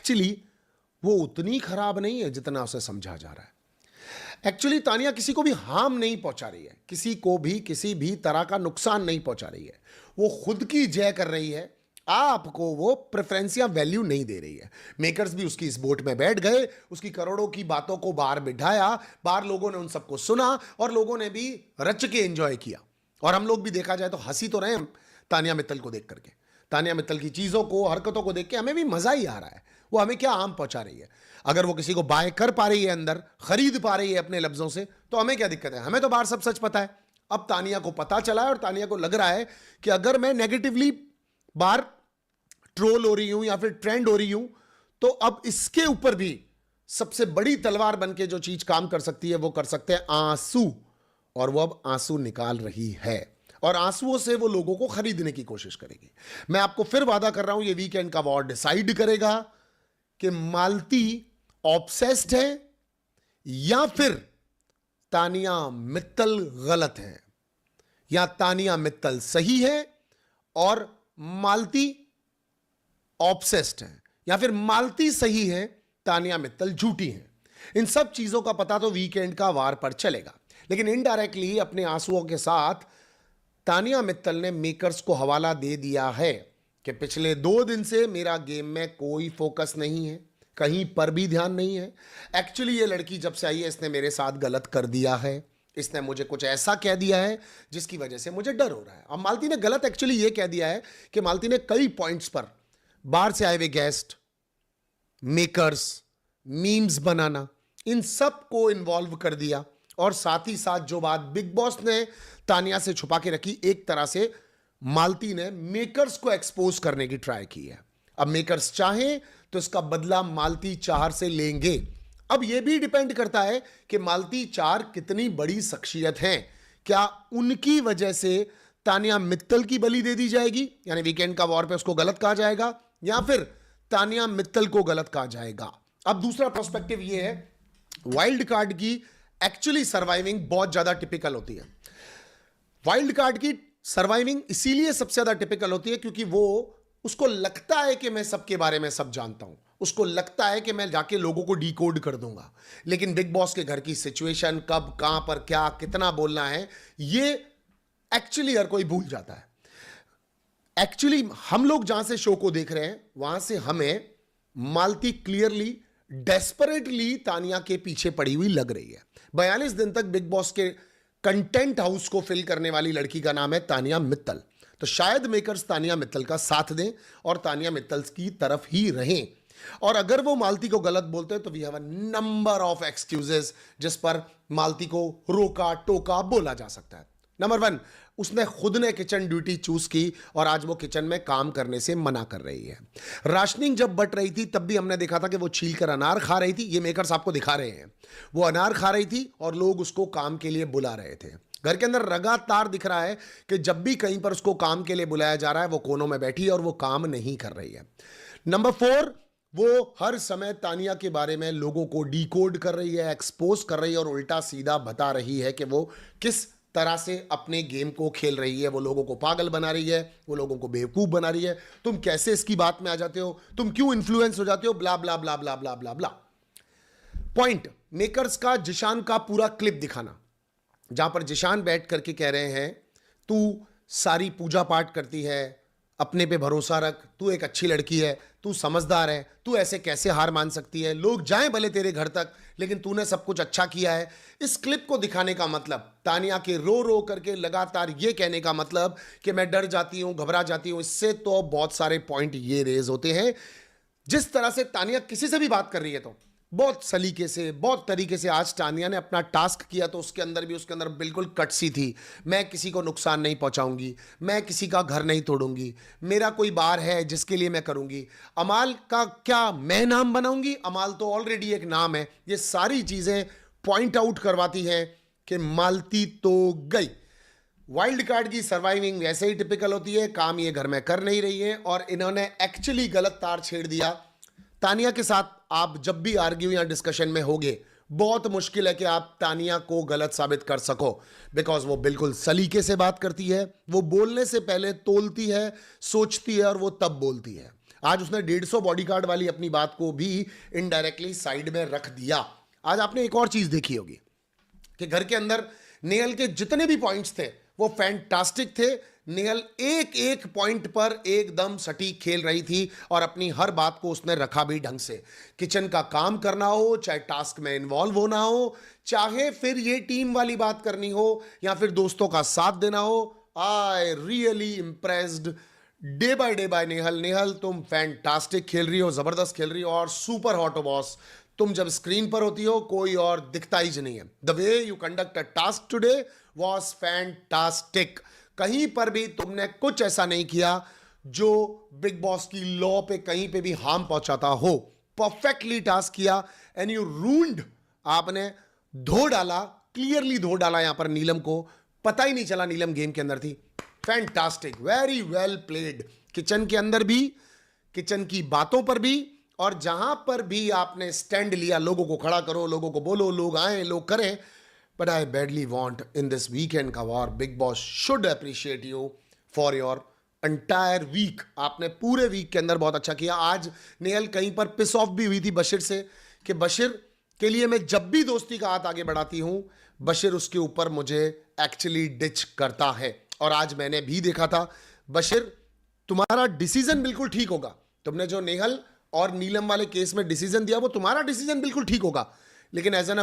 Actually वो उतनी खराब नहीं है जितना उसे समझा जा रहा है। एक्चुअली तानिया किसी को भी हार्म नहीं पहुंचा रही है, किसी को भी किसी भी तरह का नुकसान नहीं पहुंचा रही है। वो खुद की जय कर रही है, आपको वो प्रेफरेंस या वैल्यू नहीं दे रही है। मेकर्स भी उसकी इस बोट में बैठ गए, उसकी करोड़ों की बातों को बाहर बिठाया, बाहर लोगों ने उन सबको सुना और लोगों ने भी रच के एंजॉय किया। और हम लोग भी देखा जाए तो हंसी तो रहे हैं तानिया मित्तल को देख करके, तानिया मित्तल की चीजों को, हरकतों को देख के हमें भी मजा ही आ रहा है। वो हमें क्या हार्म पहुंचा रही है? अगर वो किसी को बाय कर पा रही है, अंदर खरीद पा रही है अपने लफ्जों से, तो हमें क्या दिक्कत है? हमें तो बाहर सब सच पता है। अब तानिया को पता चला है और तानिया को लग रहा है कि अगर मैं नेगेटिवली बाहर ट्रोल हो रही हूं या फिर ट्रेंड हो रही हूं, तो अब इसके ऊपर भी सबसे बड़ी तलवार बनके जो चीज काम कर सकती है वो कर सकते हैं आंसू। और वो अब आंसू निकाल रही है और आंसुओं से वो लोगों को खरीदने की कोशिश करेगी। मैं आपको फिर वादा कर रहा हूं, ये वीकेंड का वॉर डिसाइड करेगा कि मालती ऑब्सेस्ड है या फिर तानिया मित्तल गलत है, या तानिया मित्तल सही है और मालती ऑब्सेस्ड है, या फिर मालती सही है, तानिया मित्तल झूठी है। इन सब चीजों का पता तो वीकेंड का वार पर चलेगा। लेकिन इनडायरेक्टली अपने आंसुओं के साथ तानिया मित्तल ने मेकर्स को हवाला दे दिया है कि पिछले 2 दिन से मेरा गेम में कोई फोकस नहीं है, कहीं पर भी ध्यान नहीं है। एक्चुअली ये लड़की जब से आई है इसने मेरे साथ गलत कर दिया है, इसने मुझे कुछ ऐसा कह दिया है जिसकी वजह से मुझे डर हो रहा है। अब मालती ने गलत एक्चुअली ये कह दिया है कि मालती ने कई पॉइंट्स पर बाहर से आए हुए गेस्ट, मेकर्स, मीम्स बनाना, इन सब को इन्वॉल्व कर दिया। और साथ ही साथ जो बात बिग बॉस ने तानिया से छुपा के रखी, एक तरह से मालती ने मेकर्स को एक्सपोज करने की ट्राई की है। अब मेकर्स चाहें तो इसका बदला मालती चार से लेंगे। अब यह भी डिपेंड करता है कि मालती चार कितनी बड़ी शख्सियत हैं। क्या उनकी वजह से तानिया मित्तल की बलि दे दी जाएगी, यानी वीकेंड का वॉर पे उसको गलत कहा जाएगा, या फिर तानिया मित्तल को गलत कहा जाएगा? अब दूसरा पर्सपेक्टिव यह है, वाइल्ड कार्ड की एक्चुअली सर्वाइविंग बहुत ज्यादा टिपिकल होती है। वाइल्ड कार्ड की सर्वाइविंग इसीलिए सबसे ज्यादा टिपिकल होती है क्योंकि वो, उसको लगता है कि मैं सबके बारे में सब जानता हूं, उसको लगता है कि मैं जाके लोगों को डिकोड कर दूंगा। लेकिन बिग बॉस के घर की सिचुएशन, कब कहां पर क्या कितना बोलना है, ये एक्चुअली हर कोई भूल जाता है। एक्चुअली हम लोग जहां से शो को देख रहे हैं वहां से हमें मालती क्लियरली डेस्परेटली तानिया के पीछे पड़ी हुई लग रही है। 42 दिन तक बिग बॉस के कंटेंट हाउस को फिल करने वाली लड़की का नाम है तानिया मित्तल। तो शायद मेकर्स तानिया मित्तल का साथ दें और तानिया मित्तल की तरफ ही रहें। और अगर वो मालती को गलत बोलते हैं तो we have a number of excuses जिस पर मालती को रोका टोका बोला जा सकता है। नंबर 1, उसने खुद ने किचन ड्यूटी चूज की और आज वो किचन में काम करने से मना कर रही है। राशनिंग जब बट रही थी तब भी हमने देखा था कि वो छील कर अनार खा रही थी। ये मेकर्स आपको दिखा रहे हैं, वो अनार खा रही थी और लोग उसको काम के लिए बुला रहे थे। घर के अंदर लगातार दिख रहा है कि जब भी कहीं पर उसको काम के लिए बुलाया जा रहा है वो कोनों में बैठी है और वो काम नहीं कर रही है। नंबर 4, वो हर समय तानिया के बारे में लोगों को डिकोड कर रही है, एक्सपोज कर रही है और उल्टा सीधा बता रही है कि वो किस तरह से अपने गेम को खेल रही है। वो लोगों को पागल बना रही है, वो लोगों को बेवकूफ बना रही है। तुम कैसे इसकी बात में आ जाते हो, तुम क्यों इन्फ्लुएंस हो जाते हो, ब्ला ब्ला ब्ला ब्ला ब्ला ब्ला ब्ला। पॉइंट, मेकर्स का जिशान का पूरा क्लिप दिखाना, जहां पर जिशान बैठ करके कह रहे हैं तू सारी पूजा पाठ करती है, अपने पे भरोसा रख, तू एक अच्छी लड़की है, तू समझदार है, तू ऐसे कैसे हार मान सकती है, लोग जाएं भले तेरे घर तक लेकिन तूने सब कुछ अच्छा किया है। इस क्लिप को दिखाने का मतलब, तानिया के रो रो करके लगातार ये कहने का मतलब कि मैं डर जाती हूं, घबरा जाती हूं, इससे तो बहुत सारे पॉइंट ये रेज होते हैं। जिस तरह से तानिया किसी से भी बात कर रही है तो बहुत सलीके से, बहुत तरीके से आज तानिया ने अपना टास्क किया, तो उसके अंदर बिल्कुल कटसी थी। मैं किसी को नुकसान नहीं पहुंचाऊंगी, मैं किसी का घर नहीं तोड़ूंगी, मेरा कोई बार है जिसके लिए मैं करूंगी, अमाल का क्या मैं नाम बनाऊंगी, अमाल तो ऑलरेडी एक नाम है। ये सारी चीजें पॉइंट आउट करवाती हैं कि मालती तो गई। वाइल्ड कार्ड की सर्वाइविंग वैसे ही टिपिकल होती है, काम ये घर में कर नहीं रही है और इन्होंने एक्चुअली गलत तार छेड़ दिया। तानिया के साथ आप जब भी आर्ग्यू या डिस्कशन में होगे, बहुत मुश्किल है कि आप तानिया को गलत साबित कर सको, बिकॉज वो बिल्कुल सलीके से बात करती है, वो बोलने से पहले तोलती है, सोचती है और वो तब बोलती है। आज उसने 150 बॉडीगार्ड वाली अपनी बात को भी इनडायरेक्टली साइड में रख दिया। आज आपने एक और चीज देखी होगी कि घर के अंदर नेहल के जितने भी पॉइंट्स थे वो फैंटास्टिक थे। नेहल एक एक पॉइंट पर एकदम सटीक खेल रही थी और अपनी हर बात को उसने रखा भी ढंग से। किचन का काम करना हो, चाहे टास्क में इन्वॉल्व होना हो, चाहे फिर ये टीम वाली बात करनी हो या फिर दोस्तों का साथ देना हो, I really impressed day by Nehal. Nehal तुम फैंटास्टिक खेल रही हो, जबरदस्त खेल रही हो और सुपर हॉट हो बॉस। तुम जब स्क्रीन पर होती हो कोई और दिखता ही नहीं है। The way you conduct a task today was fantastic. कहीं पर भी तुमने कुछ ऐसा नहीं किया जो बिग बॉस की लॉ पे कहीं पे भी हार्म पहुंचाता हो। परफेक्टली टास्क किया एंड यू रूल्ड। आपने धो डाला, क्लियरली धो डाला यहां पर नीलम को, पता ही नहीं चला नीलम गेम के अंदर थी। Fantastic, very well played. Kitchen के अंदर भी, किचन की बातों पर भी, और जहां पर भी आपने स्टैंड लिया, लोगों को खड़ा करो, लोगों को बोलो, लोग आए, लोग करें। But I badly want in this weekend का war, Bigg Boss should appreciate you for your entire week. आपने पूरे वीक के अंदर बहुत अच्छा किया। आज नेहल कहीं पर पिस ऑफ भी हुई थी बशीर से कि बशीर के लिए मैं जब भी दोस्ती का हाथ आगे बढ़ाती हूं, बशीर उसके ऊपर मुझे एक्चुअली डिच करता है। और आज मैंने भी देखा था, बशीर तुम्हारा डिसीजन बिल्कुल ठीक होगा। तुमने जो नेहल और नीलम वाले केस में डिसीजन दिया वो तुम्हारा डिसीजन बिल्कुल ठीक होगा, लेकिन एज एन